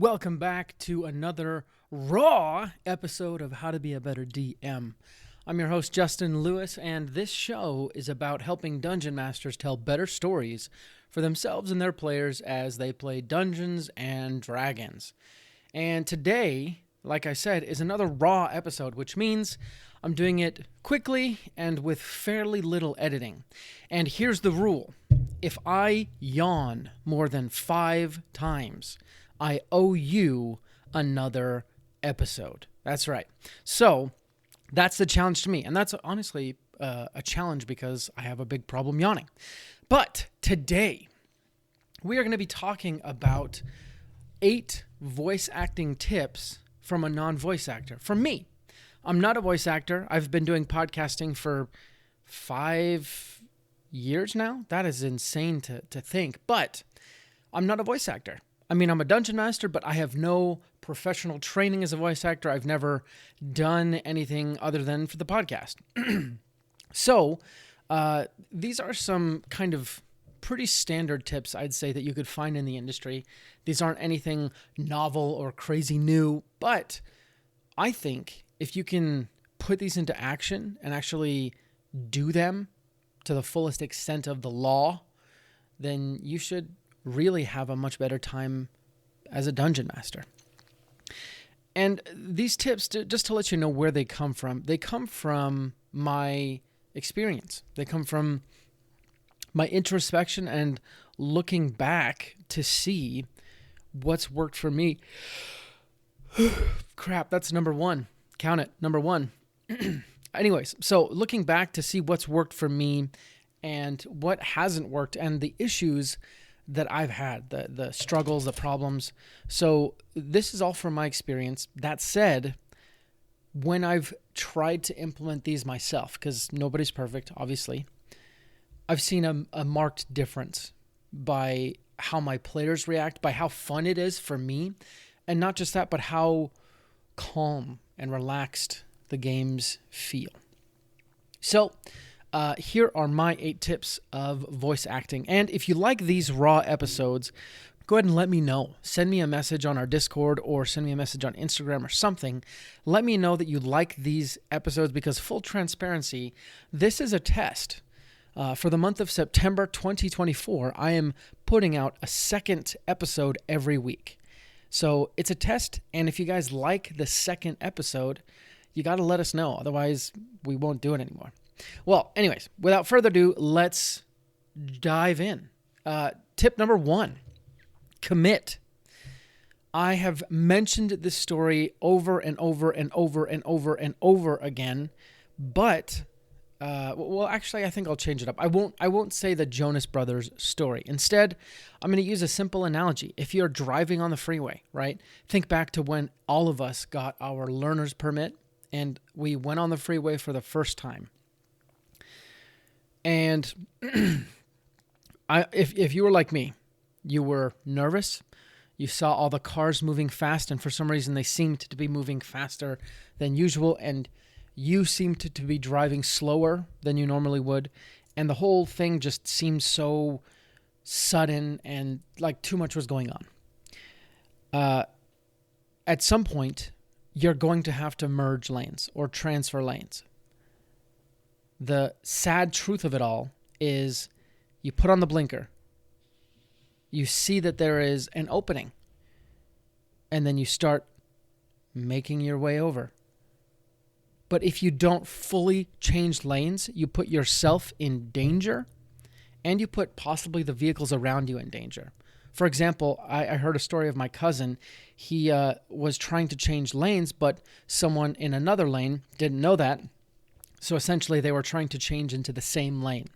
Welcome back to another raw episode of How to Be a Better DM. I'm your host, Justin Lewis, and this show is about helping dungeon masters tell better stories for themselves and their players as they play Dungeons and Dragons. And today, like I said, is another raw episode, which means I'm doing it quickly and with fairly little editing. And here's the rule. If I yawn more than 5 times, I owe you another episode. That's right. So that's the challenge to me. And that's honestly a challenge because I have a big problem yawning. But today, we are going to be talking about 8 voice acting tips from a non-voice actor. From me. I'm not a voice actor. I've been doing podcasting for 5 years now. That is insane to think. But I'm not a voice actor. I mean, I'm a dungeon master, but I have no professional training as a voice actor. I've never done anything other than for the podcast. So, these are some kind of pretty standard tips, I'd say, that you could find in the industry. These aren't anything novel or crazy new, but I think if you can put these into action and actually do them to the fullest extent of the law, then you should really have a much better time as a dungeon master. And these tips, just to let you know where they come from my experience. They come from my introspection and looking back to see what's worked for me. Crap, that's number 1. Count it, number 1. Anyways, so looking back to see what's worked for me and what hasn't worked and the issues that I've had, the struggles, the problems. So this is all from my experience. That said, when I've tried to implement these myself, because nobody's perfect, obviously, I've seen a marked difference by how my players react, by how fun it is for me, and not just that, but how calm and relaxed the games feel. So here are my 8 tips of voice acting. And if you like these raw episodes, go ahead and let me know. Send me a message on our Discord or send me a message on Instagram or something. Let me know that you like these episodes because, full transparency, this is a test. For the month of September 2024, I am putting out a second episode every week. So it's a test, and if you guys like the second episode, you got to let us know. Otherwise, we won't do it anymore. Well, anyways, without further ado, let's dive in. Tip number 1, commit. I have mentioned this story over and over and over and over and over again, but actually, I think I'll change it up. I won't say the Jonas Brothers story. Instead, I'm going to use a simple analogy. If you're driving on the freeway, right? Think back to when all of us got our learner's permit and we went on the freeway for the first time. And if you were like me, you were nervous. You saw all the cars moving fast, and for some reason they seemed to be moving faster than usual, and you seemed to be driving slower than you normally would, and the whole thing just seemed so sudden and like too much was going on. At some point, you're going to have to merge lanes or transfer lanes. The sad truth of it all is you put on the blinker, you see that there is an opening, and then you start making your way over. But if you don't fully change lanes, you put yourself in danger, and you put possibly the vehicles around you in danger. For example, I heard a story of my cousin. He was trying to change lanes, but someone in another lane didn't know that. So essentially, they were trying to change into the same lane.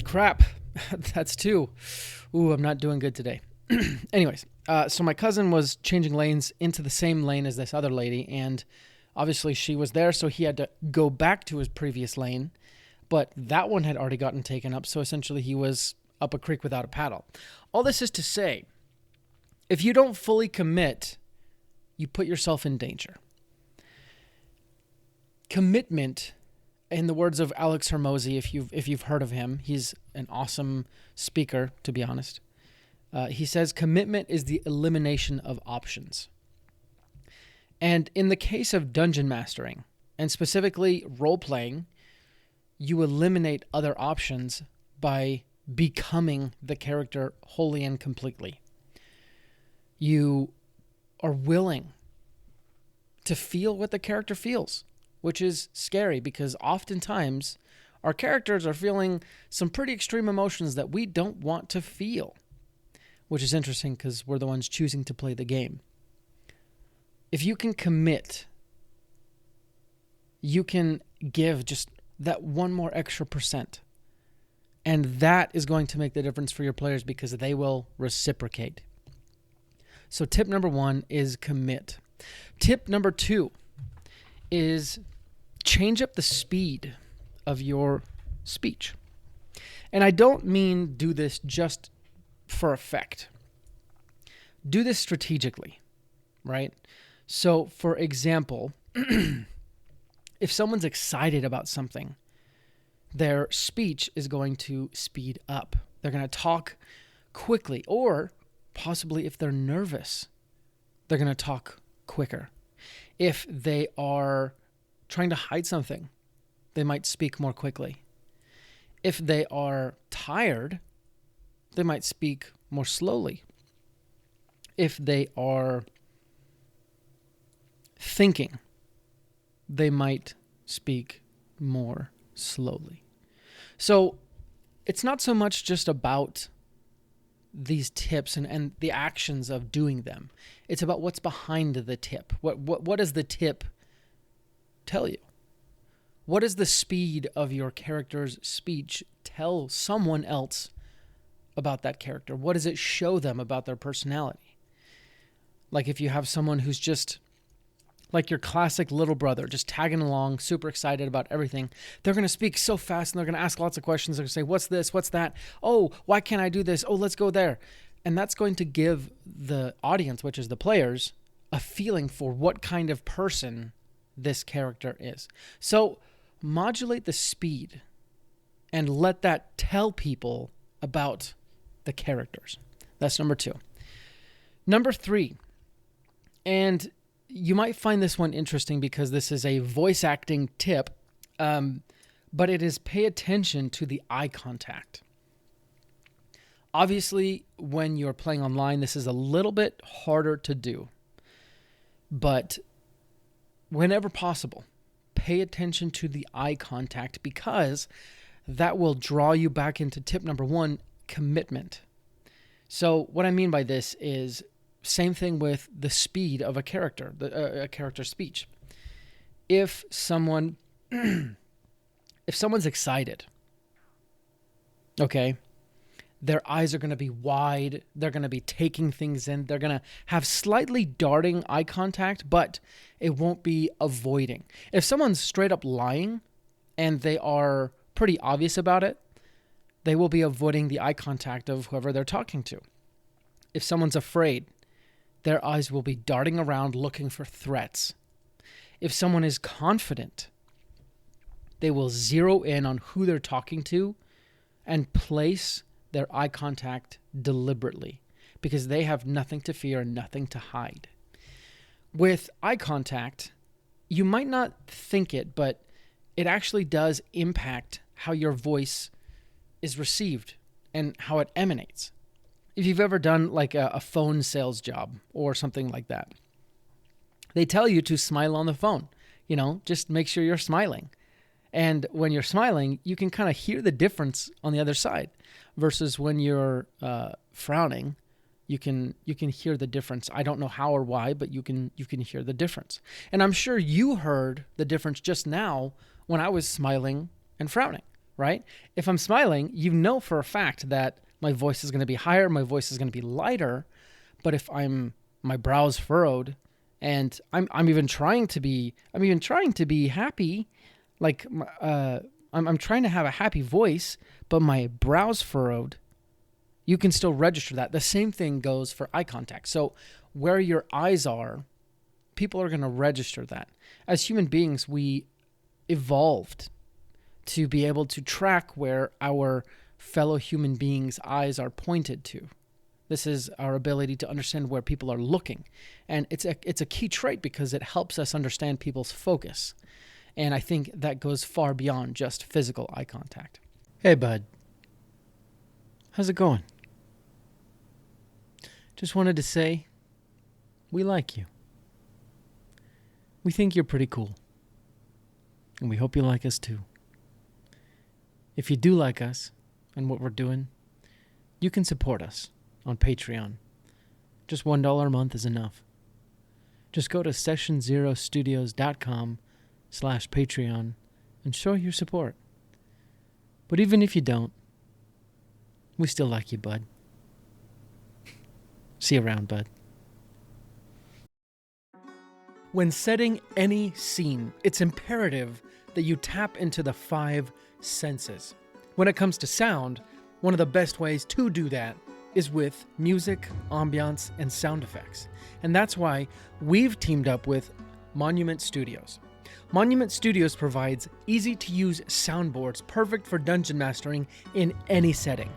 Crap, that's 2. Ooh, I'm not doing good today. Anyways, so my cousin was changing lanes into the same lane as this other lady, and obviously she was there, so he had to go back to his previous lane, but that one had already gotten taken up, so essentially he was up a creek without a paddle. All this is to say, if you don't fully commit, you put yourself in danger. Commitment, in the words of Alex Hermosi, if you've heard of him, he's an awesome speaker, to be honest. He says commitment is the elimination of options. And in the case of dungeon mastering, and specifically role-playing, you eliminate other options by becoming the character wholly and completely. You are willing to feel what the character feels, which is scary because oftentimes our characters are feeling some pretty extreme emotions that we don't want to feel, which is interesting because we're the ones choosing to play the game. If you can commit, you can give just that one more extra %. And that is going to make the difference for your players because they will reciprocate. So tip number 1 is commit. Tip number 2 is change up the speed of your speech. And I don't mean do this just for effect. Do this strategically, right? So, for example, if someone's excited about something, their speech is going to speed up. They're going to talk quickly, or possibly if they're nervous, they're going to talk quicker. If they are trying to hide something, they might speak more quickly. If they are tired, they might speak more slowly. If they are thinking, they might speak more slowly. So it's not so much just about these tips and the actions of doing them. It's about what's behind the tip. What does the tip tell you? What does the speed of your character's speech tell someone else about that character? What does it show them about their personality? Like if you have someone who's just like your classic little brother, just tagging along, super excited about everything, they're going to speak so fast and they're going to ask lots of questions. They're going to say, what's this? What's that? Oh, why can't I do this? Oh, let's go there. And that's going to give the audience, which is the players, a feeling for what kind of person this character is. So modulate the speed and let that tell people about the characters. That's number 2. Number 3, and you might find this one interesting because this is a voice acting tip, but it is pay attention to the eye contact. Obviously, when you're playing online, this is a little bit harder to do, but whenever possible, pay attention to the eye contact because that will draw you back into tip number 1, commitment. So what I mean by this is same thing with the speed of a character, a character's speech. If someone's excited, okay, their eyes are going to be wide. They're going to be taking things in. They're going to have slightly darting eye contact, but it won't be avoiding. If someone's straight up lying and they are pretty obvious about it, they will be avoiding the eye contact of whoever they're talking to. If someone's afraid, their eyes will be darting around looking for threats. If someone is confident, they will zero in on who they're talking to and place their eye contact deliberately because they have nothing to fear and nothing to hide. With eye contact, you might not think it, but it actually does impact how your voice is received and how it emanates. If you've ever done like a phone sales job or something like that, they tell you to smile on the phone. Just make sure you're smiling. And when you're smiling, you can kind of hear the difference on the other side versus when you're frowning, you can hear the difference. I don't know how or why, but you can hear the difference. And I'm sure you heard the difference just now when I was smiling and frowning, right? If I'm smiling, you know for a fact that my voice is going to be higher, my voice is going to be lighter. But if my brow's furrowed and I'm even trying to be happy, like I'm trying to have a happy voice, but my brow's furrowed, you can still register that. The same thing goes for eye contact. So where your eyes are, people are going to register that. As human beings, we evolved to be able to track where our fellow human beings' eyes are pointed to. This is our ability to understand where people are looking. And it's a key trait because it helps us understand people's focus. And I think that goes far beyond just physical eye contact. Hey, bud. How's it going? Just wanted to say, we like you. We think you're pretty cool. And we hope you like us too. If you do like us and what we're doing, you can support us on Patreon. Just $1 a month is enough. Just go to sessionzerostudios.com/Patreon and show your support. But even if you don't, we still like you, bud. See you around, bud. When setting any scene, it's imperative that you tap into the 5 senses. When it comes to sound, one of the best ways to do that is with music, ambiance, and sound effects. And that's why we've teamed up with Monument Studios. Monument Studios provides easy-to-use soundboards perfect for dungeon mastering in any setting.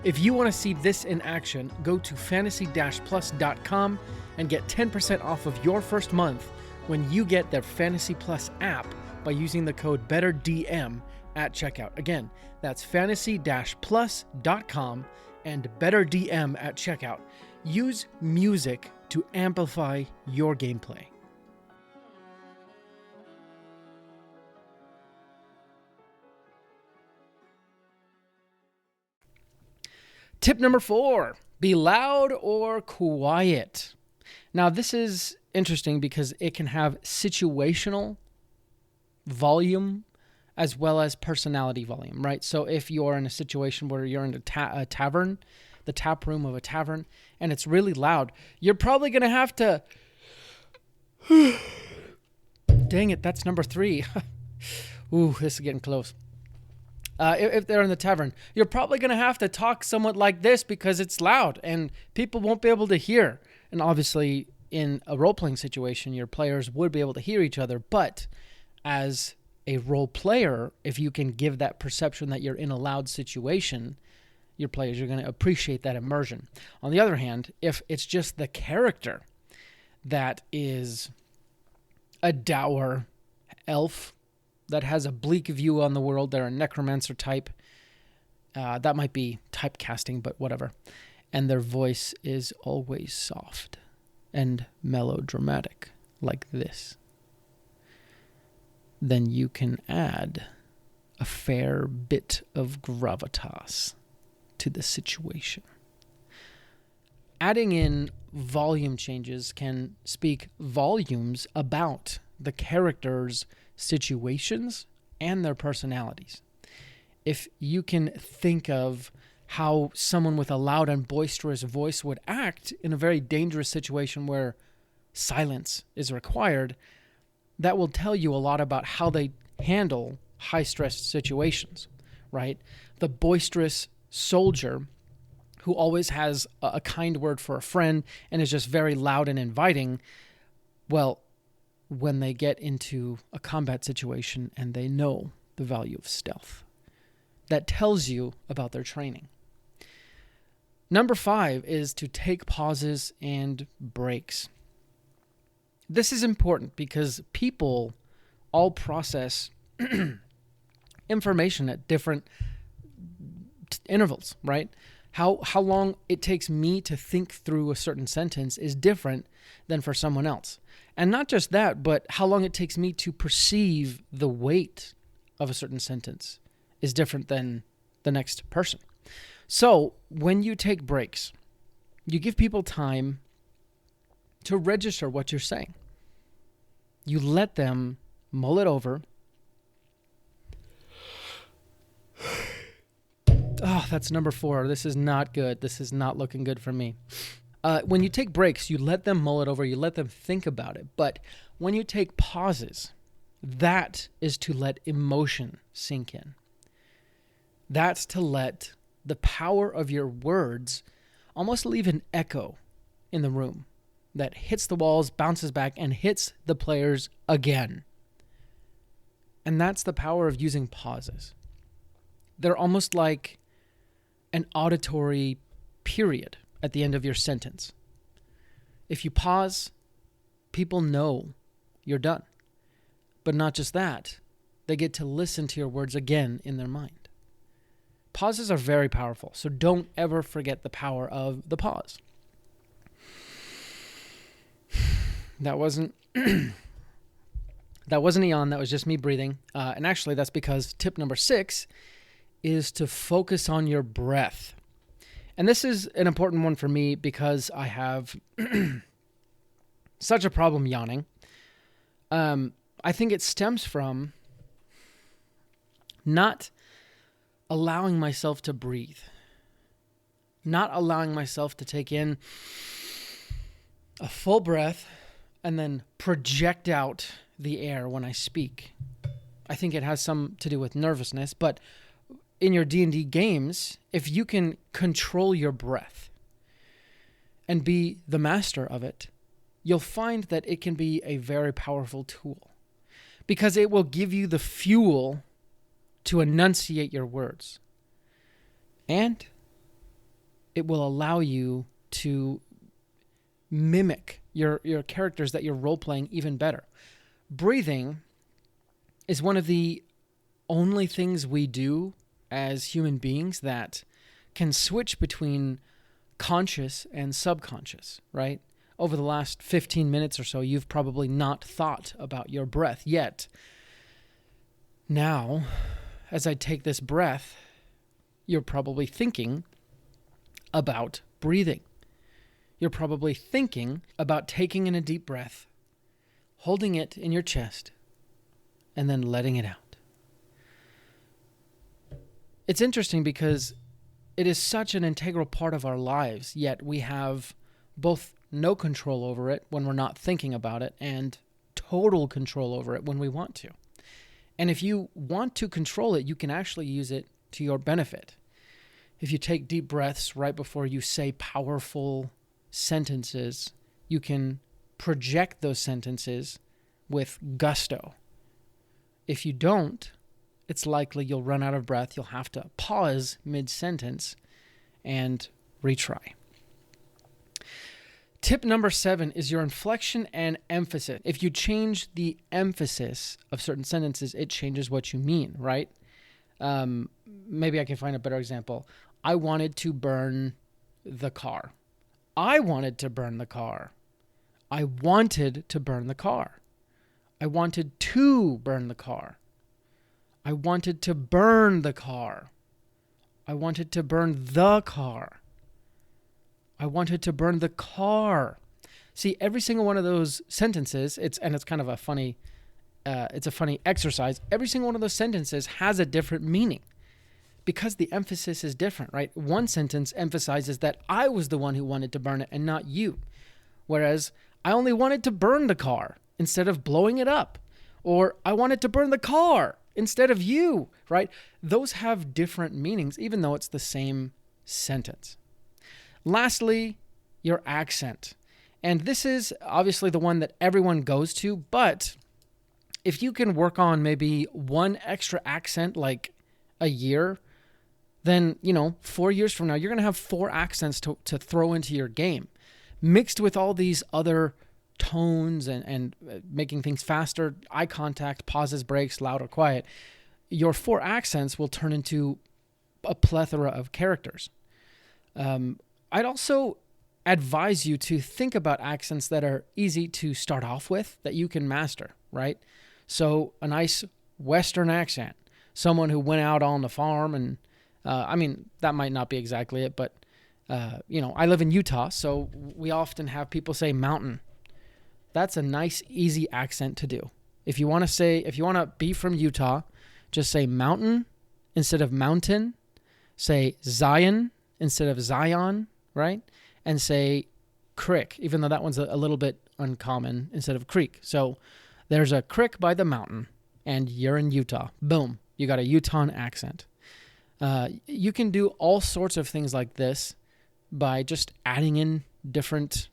If you want to see this in action, go to fantasy-plus.com and get 10% off of your first month when you get their Fantasy Plus app by using the code BETTERDM at checkout. Again, that's fantasy-plus.com and BETTERDM at checkout. Use music to amplify your gameplay. Tip number 4, be loud or quiet. Now, this is interesting because it can have situational volume as well as personality volume, right? So if you're in a situation where you're in a tavern, the tap room of a tavern, and it's really loud, you're probably going to have to... Dang it, that's number 3. Ooh, this is getting close. If they're in the tavern, you're probably going to have to talk somewhat like this because it's loud and people won't be able to hear. And obviously, in a role-playing situation, your players would be able to hear each other. But as a role player, if you can give that perception that you're in a loud situation, your players are going to appreciate that immersion. On the other hand, if it's just the character that is a dour elf that has a bleak view on the world, they're a necromancer type, that might be typecasting, but whatever, and their voice is always soft and melodramatic like this, then you can add a fair bit of gravitas to the situation. Adding in volume changes can speak volumes about the character's situations and their personalities. If you can think of how someone with a loud and boisterous voice would act in a very dangerous situation where silence is required, that will tell you a lot about how they handle high-stress situations, right? The boisterous soldier who always has a kind word for a friend and is just very loud and inviting, well, when they get into a combat situation and they know the value of stealth, that tells you about their training. Number 5 is to take pauses and breaks. This is important because people all process information at different intervals, right? How long it takes me to think through a certain sentence is different than for someone else. And not just that, but how long it takes me to perceive the weight of a certain sentence is different than the next person. So when you take breaks, you give people time to register what you're saying. You let them mull it over. Oh, that's number 4. This is not good. This is not looking good for me. When you take breaks, you let them mull it over. You let them think about it. But when you take pauses, that is to let emotion sink in. That's to let the power of your words almost leave an echo in the room that hits the walls, bounces back, and hits the players again. And that's the power of using pauses. They're almost like an auditory period, at the end of your sentence. If you pause, people know you're done. But not just that, they get to listen to your words again in their mind. Pauses are very powerful, so don't ever forget the power of the pause. That wasn't a yawn, that was just me breathing. And actually, that's because tip number 6 is to focus on your breath. And this is an important one for me because I have such a problem yawning. I think it stems from not allowing myself to breathe, not allowing myself to take in a full breath and then project out the air when I speak. I think it has some to do with nervousness, but in your D&D games, if you can control your breath and be the master of it, you'll find that it can be a very powerful tool because it will give you the fuel to enunciate your words. And it will allow you to mimic your characters that you're role-playing even better. Breathing is one of the only things we do as human beings that can switch between conscious and subconscious, right? Over the last 15 minutes or so, you've probably not thought about your breath yet. Now, as I take this breath, you're probably thinking about breathing. You're probably thinking about taking in a deep breath, holding it in your chest, and then letting it out. It's interesting because it is such an integral part of our lives, yet we have both no control over it when we're not thinking about it and total control over it when we want to. And if you want to control it, you can actually use it to your benefit. If you take deep breaths right before you say powerful sentences, you can project those sentences with gusto. If you don't, it's likely you'll run out of breath. You'll have to pause mid-sentence and retry. Tip number 7 is your inflection and emphasis. If you change the emphasis of certain sentences, it changes what you mean, right? Maybe I can find a better example. I wanted to burn the car. I wanted to burn the car. I wanted to burn the car. I wanted to burn the car. I wanted to burn the car. I wanted to burn the car. I wanted to burn the car. See, every single one of those sentences, it's kind of a funny exercise. Every single one of those sentences has a different meaning because the emphasis is different, right? One sentence emphasizes that I was the one who wanted to burn it and not you. Whereas I only wanted to burn the car instead of blowing it up. Or I wanted to burn the car instead of you, right? Those have different meanings, even though it's the same sentence. Lastly, your accent. And this is obviously the one that everyone goes to, but if you can work on maybe one extra accent like a year, then, 4 years from now, you're going to have 4 accents to throw into your game, mixed with all these other tones and making things faster, eye contact, pauses, breaks, loud or quiet. Your 4 accents will turn into a plethora of characters. I'd also advise you to think about accents that are easy to start off with, that you can master, right? So a nice Western accent, someone who went out on the farm and, that might not be exactly it, but, I live in Utah, so we often have people say mountain. That's a nice, easy accent to do. If you want to be from Utah, just say mountain instead of mountain, say Zion instead of Zion, right? And say crick, even though that one's a little bit uncommon, instead of creek. So there's a crick by the mountain, and you're in Utah. Boom, you got a Utah accent. You can do all sorts of things like this by just adding in different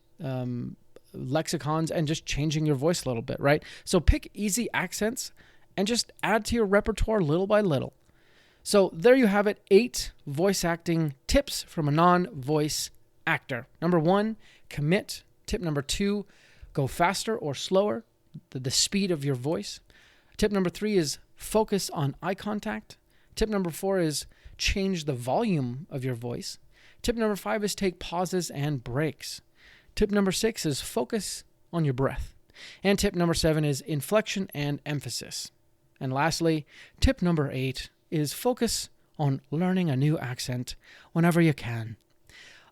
lexicons and just changing your voice a little bit, right? So pick easy accents and just add to your repertoire little by little. So there you have it, 8 voice acting tips from a non-voice actor. Number 1, commit. Tip number 2, go faster or slower, the speed of your voice. Tip number 3 is focus on eye contact. Tip number 4 is change the volume of your voice. Tip number 5 is take pauses and breaks. Tip number 6 is focus on your breath. And tip number 7 is inflection and emphasis. And lastly, tip number 8 is focus on learning a new accent whenever you can.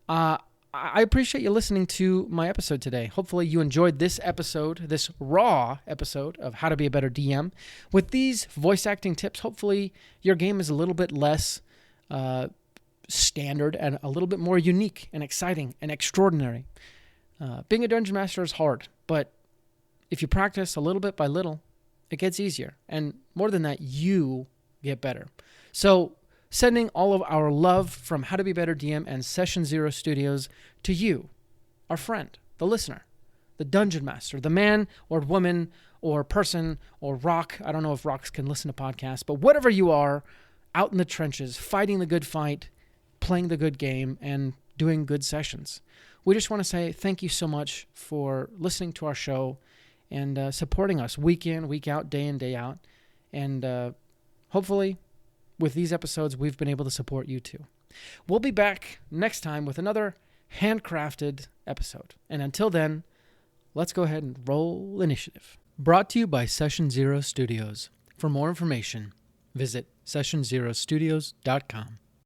I appreciate you listening to my episode today. Hopefully you enjoyed this episode, this raw episode of How to Be a Better DM. With these voice acting tips, hopefully your game is a little bit less standard and a little bit more unique and exciting and extraordinary. Being a dungeon master is hard, but if you practice a little bit by little, it gets easier. And more than that, you get better. So sending all of our love from How to Be Better DM and Session Zero Studios to you, our friend, the listener, the dungeon master, the man or woman or person or rock. I don't know if rocks can listen to podcasts, but whatever you are, out in the trenches, fighting the good fight, playing the good game, and doing good sessions. We just want to say thank you so much for listening to our show and supporting us week in, week out, day in, day out. And hopefully with these episodes, we've been able to support you too. We'll be back next time with another handcrafted episode. And until then, let's go ahead and roll initiative. Brought to you by Session Zero Studios. For more information, visit sessionzerostudios.com.